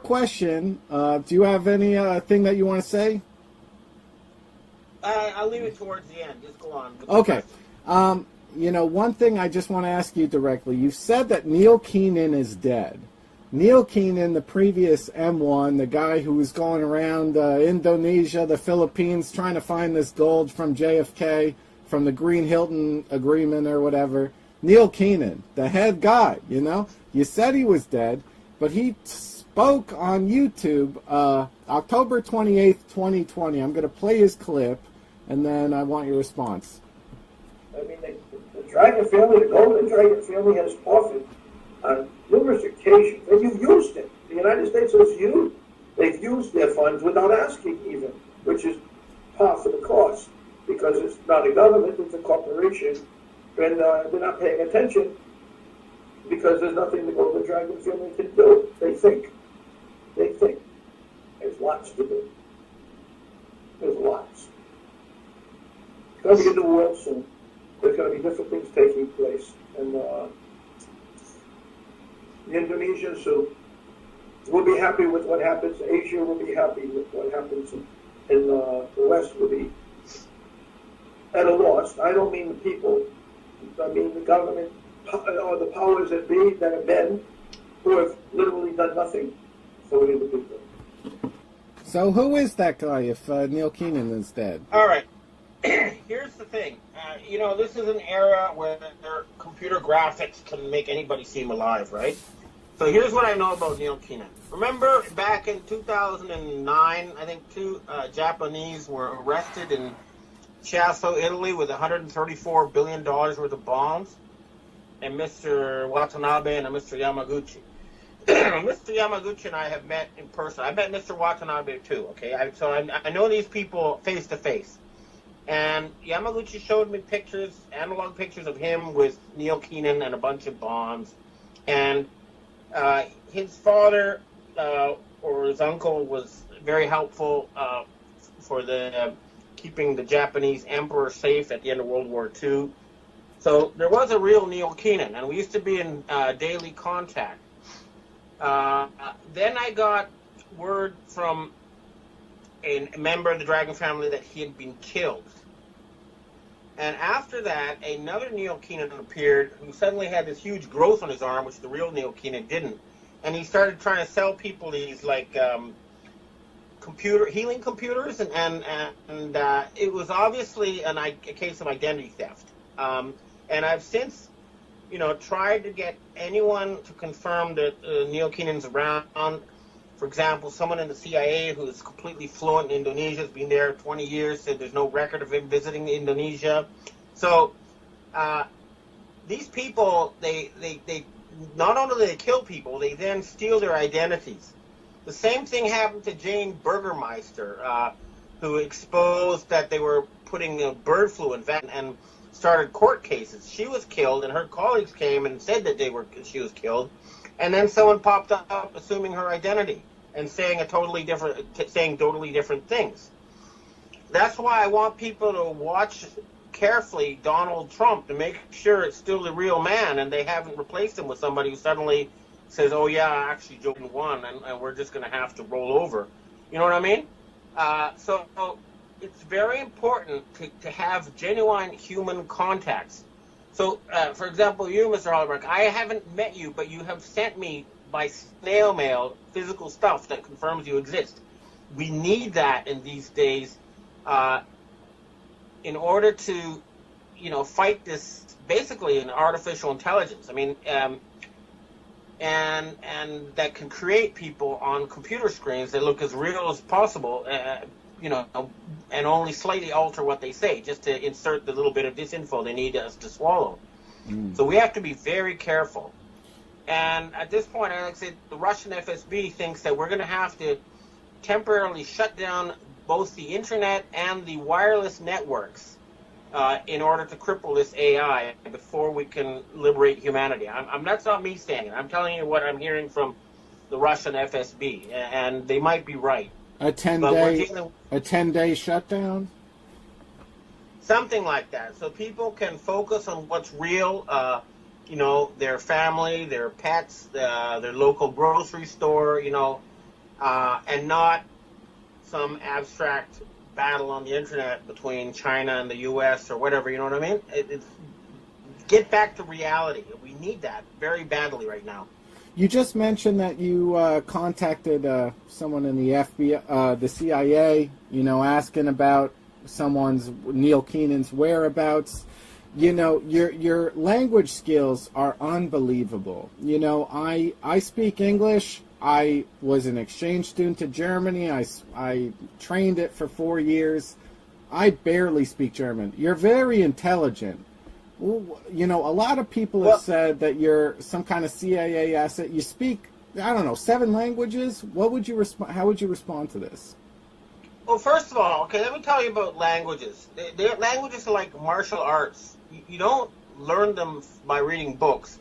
question. Do you have any thing that you want to say? I'll leave it towards the end. Just go on. Okay. One thing I just want to ask you directly. You said that Neil Keenan is dead. Neil Keenan, the previous M1, the guy who was going around Indonesia, the Philippines, trying to find this gold from JFK, from the Green Hilton Agreement or whatever. Neil Keenan, the head guy, You said he was dead, but he spoke on YouTube October 28th, 2020. I'm going to play his clip, and then I want your response. I mean, the Dragon family, the Golden Dragon family has offered on numerous occasions, and you've used it. The United States has used, they've used their funds without asking even, which is par for the course, because it's not a government, it's a corporation, and they're not paying attention because there's nothing the Golden Dragon family can do. They think. There's lots to do. There's lots. It's going to be a new world soon. There's going to be different things taking place. And the Indonesians will be happy with what happens. Asia will be happy with what happens. And the West will be at a loss. I don't mean the people. I mean the government or the powers that be that have been who have literally done nothing for the people. So who is that guy if Neil Keenan is dead? All right. Here's the thing. This is an era where computer graphics can make anybody seem alive, right? So here's what I know about Neil Keenan. Remember back in 2009, I think two Japanese were arrested in Chiasso, Italy with $134 billion worth of bombs, and Mr. Watanabe and Mr. Yamaguchi. Mr. Yamaguchi and I have met in person. I met Mr. Watanabe too, okay? I know these people face to face. And Yamaguchi showed me pictures, analog pictures of him with Neil Keenan and a bunch of bombs. And his father or his uncle was very helpful for keeping the Japanese emperor safe at the end of World War II. So there was a real Neil Keenan, and we used to be in daily contact. Then I got word from a member of the Dragon family that he had been killed. And after that, another Neil Keenan appeared who suddenly had this huge growth on his arm, which the real Neil Keenan didn't. And he started trying to sell people these, healing computers, and it was obviously a case of identity theft. And I've since, tried to get anyone to confirm that Neil Keenan's around. For example, someone in the CIA who is completely fluent in Indonesia, has been there 20 years, said there's no record of him visiting Indonesia. So these people, they not only do they kill people, they then steal their identities. The same thing happened to Jane Burgermeister, who exposed that they were putting bird flu in vet and started court cases. She was killed, and her colleagues came and said that she was killed, and then someone popped up assuming her identity and saying totally different things. That's why I want people to watch carefully Donald Trump to make sure it's still the real man and they haven't replaced him with somebody who suddenly says, oh yeah, actually Joe won and we're just going to have to roll over. You know what I mean? So it's very important to have genuine human contacts. So, for example, you, Mr. Hollenberg, I haven't met you, but you have sent me by snail mail physical stuff that confirms you exist. We need that in these days in order to, fight this basically an artificial intelligence. I mean, and that can create people on computer screens that look as real as possible, and only slightly alter what they say just to insert the little bit of disinfo they need us to swallow. So we have to be very careful. And at this point, like I said, the Russian FSB thinks that we're going to have to temporarily shut down both the internet and the wireless networks in order to cripple this AI before we can liberate humanity. That's not me saying it. I'm telling you what I'm hearing from the Russian FSB, and they might be right. A 10-day shutdown? Something like that. So people can focus on what's real, their family, their pets, their local grocery store, and not some abstract battle on the internet between China and the U.S. or whatever. You know what I mean? It's get back to reality. We need that very badly right now. You just mentioned that you contacted someone in the FBI, the CIA, asking about Neil Keenan's whereabouts. Your language skills are unbelievable. I speak English. I was an exchange student to Germany. I trained it for 4 years. I barely speak German. You're very intelligent. A lot of people have said that you're some kind of CIA asset. You speak, 7 languages. What would you how would you respond to this? Well, first of all, okay, let me tell you about languages. Languages are like martial arts. You don't learn them by reading books.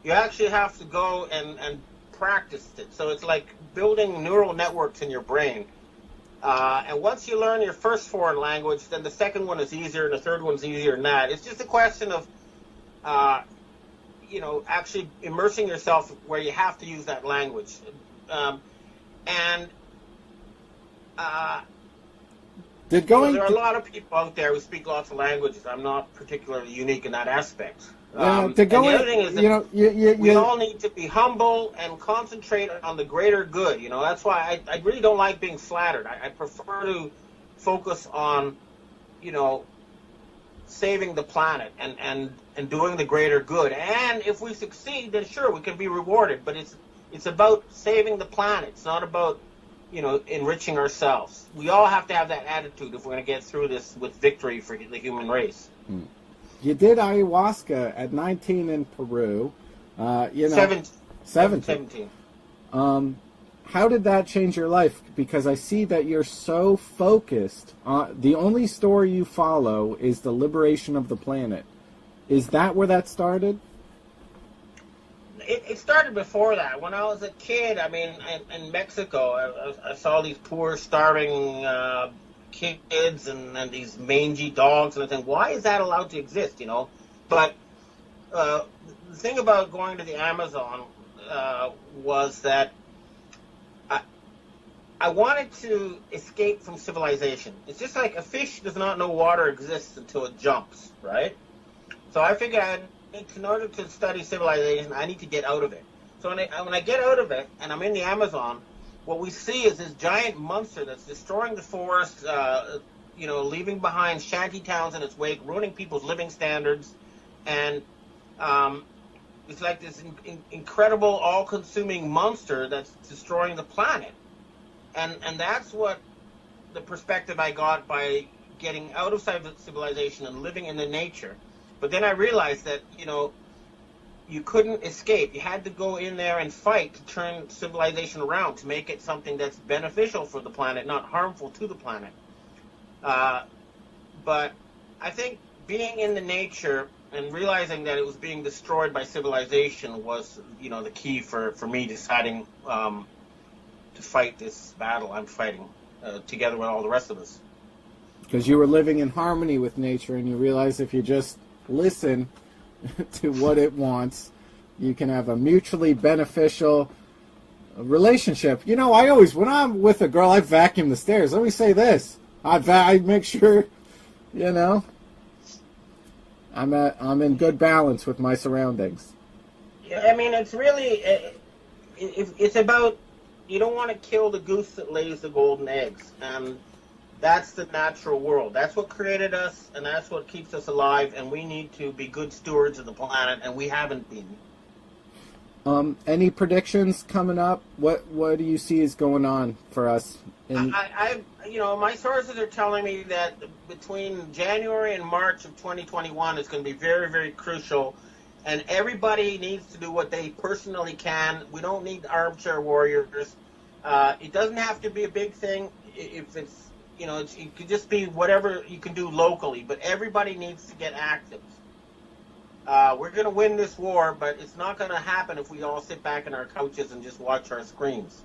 You actually have to go and practice it. So it's like building neural networks in your brain. And once you learn your first foreign language, then the second one is easier, and the third one's easier than that. It's just a question of, actually immersing yourself where you have to use that language. There are a lot of people out there who speak lots of languages. I'm not particularly unique in that aspect. And the other thing is that we all need to be humble and concentrate on the greater good. That's why I really don't like being flattered. I prefer to focus on, saving the planet and doing the greater good. And if we succeed, then sure, we can be rewarded. But it's about saving the planet. It's not about, enriching ourselves. We all have to have that attitude if we're going to get through this with victory for the human race. You did ayahuasca at 19 in Peru. 17. How did that change your life? Because I see that you're so focused. The only story you follow is the liberation of the planet. Is that where that started? It started before that. When I was a kid, in Mexico, I saw these poor, starving kids and these mangy dogs, and I think, why is that allowed to exist? But the thing about going to the Amazon was that I wanted to escape from civilization. It's just like a fish does not know water exists until it jumps, right? So I figured in order to study civilization, I need to get out of it. So when I get out of it and I'm in the Amazon, what we see is this giant monster that's destroying the forest, leaving behind shanty towns in its wake, ruining people's living standards, and it's like this incredible, all-consuming monster that's destroying the planet. And that's what the perspective I got by getting out of civilization and living in the nature. But then I realized that, you couldn't escape. You had to go in there and fight to turn civilization around, to make it something that's beneficial for the planet, not harmful to the planet. But I think being in the nature and realizing that it was being destroyed by civilization was, the key for me deciding to fight this battle I'm fighting together with all the rest of us. Because you were living in harmony with nature, and you realize if you just listen to what it wants, you can have a mutually beneficial relationship. I always, when I'm with a girl, I vacuum the stairs. Let me say this. I make sure, I'm in good balance with my surroundings. Yeah, it's really, it's about, you don't want to kill the goose that lays the golden eggs. And that's the natural world. That's what created us, and that's what keeps us alive, and we need to be good stewards of the planet, and we haven't been. Any predictions coming up? What do you see is going on for us? My sources are telling me that between January and March of 2021 is going to be very, very crucial, and everybody needs to do what they personally can. We don't need armchair warriors. It doesn't have to be a big thing. If it's it could just be whatever you can do locally, but everybody needs to get active. We're going to win this war, but it's not going to happen if we all sit back in our couches and just watch our screens.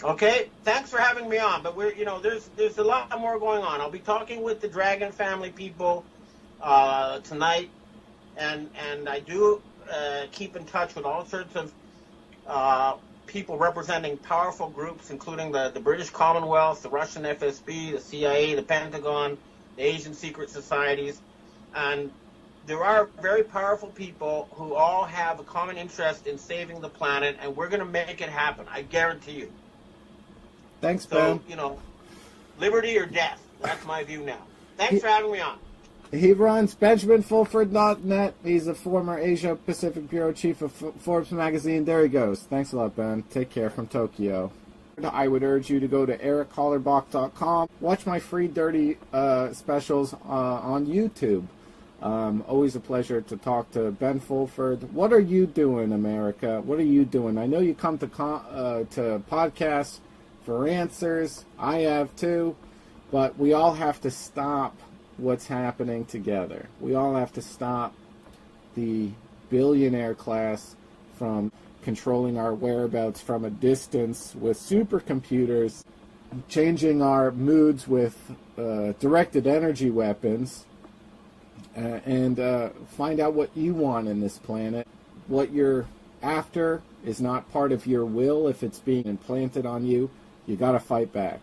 Okay, thanks for having me on. But there's a lot more going on. I'll be talking with the Dragon family people tonight, and I do keep in touch with all sorts of people representing powerful groups, including the British Commonwealth, the Russian FSB, the CIA, the Pentagon, the Asian secret societies. And there are very powerful people who all have a common interest in saving the planet, and we're going to make it happen. I guarantee you. Thanks, Ben. So, liberty or death. That's my view now. Thanks for having me on. He runs BenjaminFulford.net. He's a former Asia Pacific Bureau Chief of Forbes magazine. There he goes. Thanks a lot, Ben. Take care from Tokyo. I would urge you to go to erichollerbach.com. Watch my free dirty specials on YouTube. Always a pleasure to talk to Ben Fulford. What are you doing, America? What are you doing? I know you come to podcasts for answers. I have too. But we all have to stop what's happening together. We all have to stop the billionaire class from controlling our whereabouts from a distance with supercomputers, changing our moods with directed energy weapons, and find out what you want in this planet. What you're after is not part of your will. If it's being implanted on you, you got to fight back.